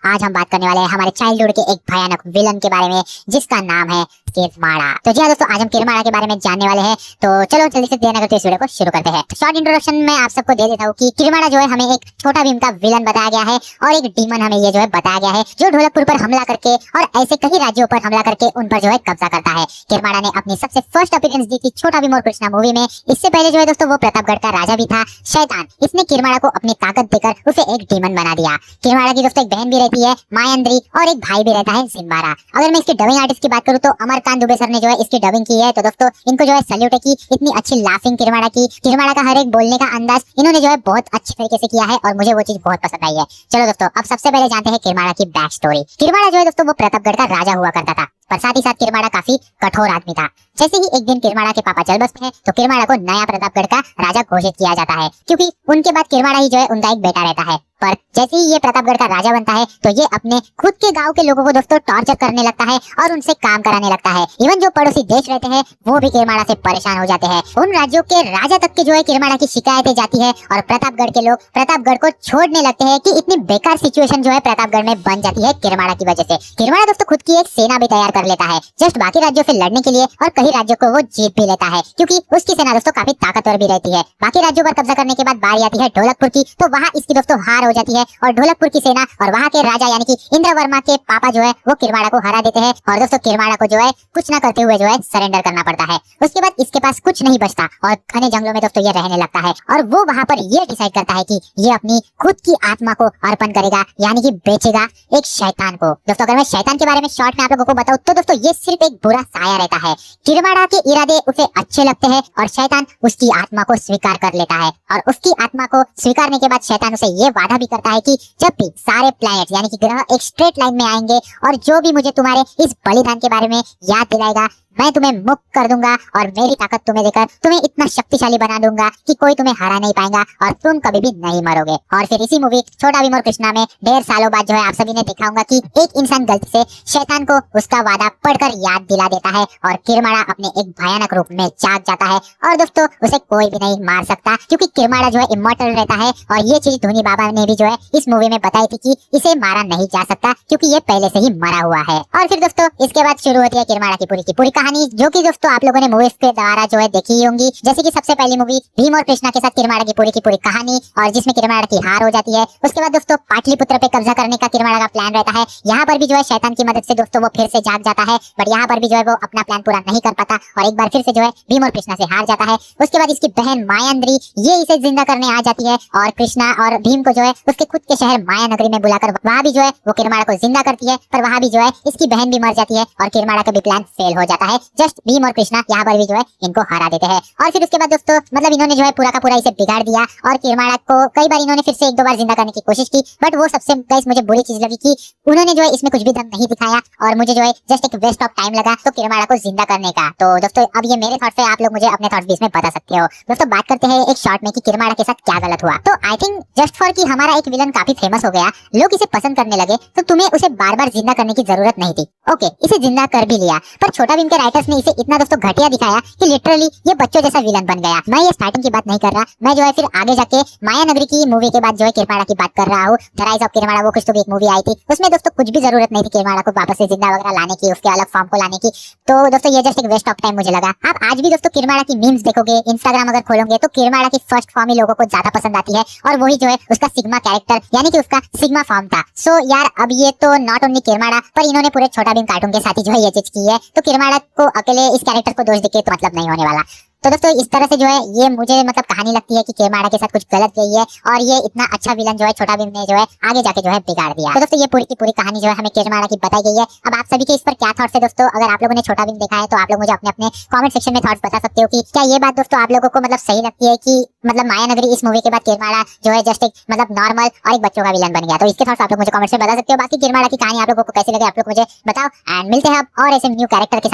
आज हम बात करने वाले हैं हमारे चाइल्डहुड के एक भयानक विलन के बारे में जिसका नाम है किरमाड़ा। तो जी हाँ दोस्तों, आज हम किरमाड़ा के बारे में जानने वाले हैं। तो चलो जल्दी से देर न करते इस वीडियो को शुरू करते हैं। शॉर्ट इंट्रोडक्शन में आप सबको दे देता हूँ कि किरमाड़ा जो है हमें एक छोटा भीम का विलन बताया गया है और एक डीमन हमें ये जो है बताया गया है जो ढोलकपुर पर हमला करके और ऐसे कई राज्यों पर हमला करके उन पर जो है कब्जा करता है। किरमाड़ा ने अपनी सबसे फर्स्ट अपीयरेंस दी थी छोटा भीम और कृष्णा मूवी में। इससे पहले जो है दोस्तों वो प्रतापगढ़ का राजा भी था, शैतान। इसने किरमाड़ा को अपनी ताकत देकर उसे एक डीमन बना दिया। किरमाड़ा की दोस्तों एक बहन भी रहती है मायंद्री और एक भाई भी रहता है सिम्बारा। अगर मैं इसके डबिंग आर्टिस्ट की बात करूं तो अमरकांत दुबे सर ने जो है इसकी डबिंग की है। तो दोस्तों इनको जो है सैल्यूट है कि इतनी अच्छी लाफिंग किरमाड़ा की, किरमाड़ा का हर एक बोलने का अंदाज इन्होंने जो है बहुत अच्छे तरीके से किया है और मुझे वो चीज बहुत पसंद आई है। चलो दोस्तों अब सबसे पहले जानते हैं किरमाड़ा की बैक स्टोरी। किरमाड़ा जो है दोस्तों वो प्रतापगढ़ का राजा हुआ करता था, पर साथ ही साथ किरमाड़ा काफी कठोर आदमी था। जैसे ही एक दिन किरमाड़ा के पापा चल बसते हैं तो किरमाड़ा को नया प्रतापगढ़ का राजा घोषित किया जाता है, क्योंकि उनके बाद किरमाड़ा ही जो है उनका एक बेटा रहता है। पर जैसे ही ये प्रतापगढ़ का राजा बनता है तो ये अपने खुद के गांव के लोगों को दोस्तों टॉर्चर करने लगता है और उनसे काम कराने लगता है। इवन जो पड़ोसी देश रहते हैं वो भी किरमाड़ा से परेशान हो जाते हैं। उन राज्यों के राजा तक के जो है किरमाड़ा की शिकायतें जाती है और प्रतापगढ़ के लोग प्रतापगढ़ को छोड़ने लगते हैं कि इतनी बेकार सिचुएशन जो है प्रतापगढ़ में बन जाती है किरमाड़ा की वजह से। किरमाड़ा दोस्तों खुद की एक सेना भी तैयार कर लेता है जस्ट बाकी राज्यों से लड़ने के लिए, और कई राज्यों को वो जीत भी लेता है क्योंकि उसकी सेना दोस्तों काफी ताकतवर भी रहती है। बाकी राज्यों पर कब्जा करने के बाद बारी आती है ढोलकपुर की, तो वहाँ इसकी दोस्तों हार हो जाती है और ढोलकपुर की सेना और वहाँ के राजा यानी कि इंद्रवर्मा के पापा जो है वो किरमाड़ा को हरा देते हैं और दोस्तों किरमाड़ा को जो है कुछ ना करते हुए जो है सरेंडर करना पड़ता है। उसके बाद इसके पास कुछ नहीं बचता और घने जंगलों में दोस्तों ये रहने लगता है और वो वहाँ पर ये डिसाइड करता है कि ये अपनी खुद की आत्मा को अर्पण करेगा, यानी कि बेचेगा एक शैतान को। दोस्तों अगर मैं शैतान के बारे में शॉर्ट में आप लोगों को बताऊं तो दोस्तों ये सिर्फ एक बुरा साया रहता है। किरमाड़ा के इरादे उसे अच्छे लगते हैं और शैतान उसकी आत्मा को स्वीकार कर लेता है और उसकी आत्मा को स्वीकारने के बाद शैतान उसे ये वादा भी करता है कि जब भी सारे प्लैनेट यानी कि ग्रह एक स्ट्रेट लाइन में आएंगे और जो भी मुझे तुम्हारे इस बलिदान के बारे में याद दिलाएगा मैं तुम्हें मुक्त कर दूंगा और मेरी ताकत तुम्हें देकर तुम्हें इतना शक्तिशाली बना दूंगा कि कोई तुम्हें हरा नहीं पाएगा और तुम कभी भी नहीं मरोगे। और फिर इसी मूवी छोटा भीम और कृष्णा में ढेर सालों बाद जो है आप सभी ने देखा होगा कि एक इंसान गलती से शैतान को उसका वादा पढ़कर याद दिला देता है और किरमाड़ा अपने एक भयानक रूप में जाग जाता है और दोस्तों उसे कोई भी नहीं मार सकता क्योंकि किरमाड़ा जो है इमॉर्टल रहता है। और ये चीज धोनी बाबा ने भी जो है इस मूवी में बताई थी कि इसे मारा नहीं जा सकता क्योंकि ये पहले से ही मरा हुआ है। और फिर दोस्तों इसके बाद शुरू होती है किरमाड़ा की पूरी कहानी, जो कि दोस्तों आप लोगों ने मूवीज के द्वारा जो है देखी होंगी। जैसे कि सबसे पहली मूवी भीम और कृष्णा के साथ किरमाड़ा की पूरी कहानी और जिसमें किरमाड़ा की हार हो जाती है। उसके बाद दोस्तों पाटलिपुत्र पे कब्जा करने का किरमाड़ा का प्लान रहता है। यहाँ पर भी जो है शैतान की मदद से दोस्तों वो फिर से जाग जाता है, बट यहाँ पर भी जो है वो अपना प्लान पूरा नहीं कर पाता और एक बार फिर से जो है भीम और कृष्णा से हार जाता है। उसके बाद इसकी बहन मायान्द्री ये इसे जिंदा करने आ जाती है और कृष्णा और भीम को जो है उसके खुद के शहर माया नगरी में बुलाकर वहाँ भी जो है वो किरमाड़ा को जिंदा करती है, पर वहाँ भी जो है इसकी बहन भी मर जाती है और किरमाड़ा का भी प्लान फेल हो जाता है। जस्ट भीम और कृष्णा यहाँ पर भी जो है इनको हरा देते हैं। और फिर उसके बाद दोस्तों मतलब इन्होंने जो है पूरा का पूरा इसे बिगाड़ दिया और किरमाड़ा को कई बार इन्होंने फिर से एक दो बार जिंदा करने की कोशिश की, बट वो सबसे गाइस मुझे बुरी चीज लगी कि उन्होंने जो है इसमें कुछ भी दम नहीं दिखाया और मुझे जो है जस्ट एक वेस्ट ऑफ टाइम लगा तो किरमाड़ा को जिंदा करने का। तो दोस्तों अब ये मेरे थॉट्स है, आप लोग मुझे अपने थॉट्स भी इसमें बता सकते हो। दोस्तों बात करते हैं एक शॉर्ट में कि किरमाड़ा के साथ क्या गलत हुआ। तो आई थिंक जस्ट फॉर कि हमारा एक विलन काफी फेमस हो गया, लोग इसे पसंद करने लगे, तो तुम्हें उसे बार बार जिंदा करने की जरूरत नहीं थी। ओके इसे जिंदा कर भी लिया, पर छोटा भीम के राइटर्स ने इसे इतना दोस्तों घटिया दिखाया कि लिटरली ये बच्चों जैसा विलन बन गया। मैं ये स्टार्टिंग की बात नहीं कर रहा, मैं जो है फिर आगे जाके माया नगरी की मूवी के बाद जो है किरमाड़ा की बात कर रहा हूँ। द राइज ऑफ किरमाड़ा वो कुछ तो भी एक मूवी आई थी, उसमें दोस्तों कुछ भी जरूरत नहीं थी किरमाड़ा को वापस से जिंदा वगैरह लाने की, उसके अलग फॉर्म को लाने की। तो दोस्तों ये जस्ट एक वेस्ट ऑफ टाइम मुझे लगा। आप आज भी दोस्तों किरमाड़ा की मीम्स देखोगे, इंस्टाग्राम अगर खोलोगे तो किरमाड़ा की फर्स्ट फॉर्म ही लोगों को ज्यादा पसंद आती है और वही जो है उसका सिग्मा कैरेक्टर यानी कि उसका सिग्मा फॉर्म था। सो यार अब ये तो नॉट ओनली किरमाड़ा पर इन्होंने पूरे छोटा भीम कार्टून के साथ ही जो है ये चीज की है, तो किरमाड़ा को अकेले इस कैरेक्टर को दोष देके तो मतलब नहीं होने वाला। तो दोस्तों इस तरह से जो है ये मुझे मतलब कहानी लगती है कि किरमाड़ा के साथ कुछ गलत गई है और ये इतना अच्छा विलन जो है छोटा भीम ने जो है आगे जाके जो है बिगाड़ दिया। तो दोस्तों ये पूरी की पूरी कहानी जो है हमें किरमाड़ा की बताई गई है। अब आप सभी के इस पर क्या थॉट्स है दोस्तों? अगर आप लोगों ने छोटा भीम देखा है तो आप लोग मुझे अपने अपने कमेंट सेक्शन में थॉट्स बता सकते हो कि क्या ये बात दोस्तों आप लोगों को मतलब सही लगती है कि मतलब माया नगरी इस मूवी के बाद किरमाड़ा जो है जस्ट एक मतलब नॉर्मल और एक बच्चों का विलन बन गया। तो इसके थॉट्स आप लोग मुझे कमेंट में बता सकते हो। बाकी किरमाड़ा की कहानी आप लोगों को कैसी लगे आप लोग मुझे बताओ एंड मिलते हैं अब और ऐसे न्यू कैरेक्टर के साथ